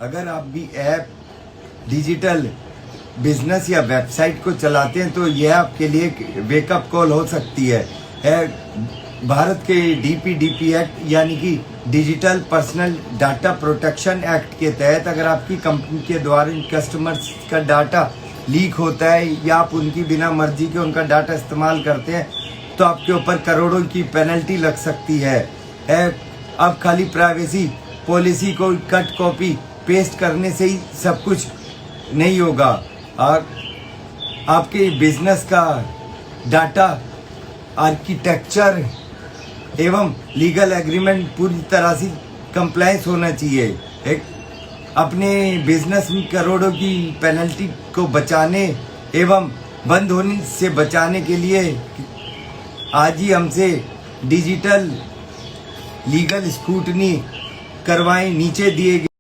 अगर आप भी ऐप डिजिटल बिजनेस या वेबसाइट को चलाते हैं तो यह आपके लिए वेकअप कॉल हो सकती है। भारत के DPDP एक्ट यानी कि digital personal data protection act के तहत अगर आपकी कंपनी के द्वारा कस्टमर्स का डाटा लीक होता है या आप उनकी बिना मर्जी के उनका डाटा इस्तेमाल करते हैं तो आपके ऊपर करोड़ों की पेनल्टी लग सकती है। अब खाली प्राइवेसी पॉलिसी को कट कॉपी पेस्ट करने से ही सब कुछ नहीं होगा। आपके बिजनेस का डाटा आर्किटेक्चर एवं लीगल एग्रीमेंट पूरी तरह से कंप्लायंस होना चाहिए। अपने बिजनेस में करोड़ों की पेनल्टी को बचाने एवं बंद होने से बचाने के लिए आज ही हमसे डिजिटल लीगल स्क्रूटनी करवाएं। नीचे दिए गए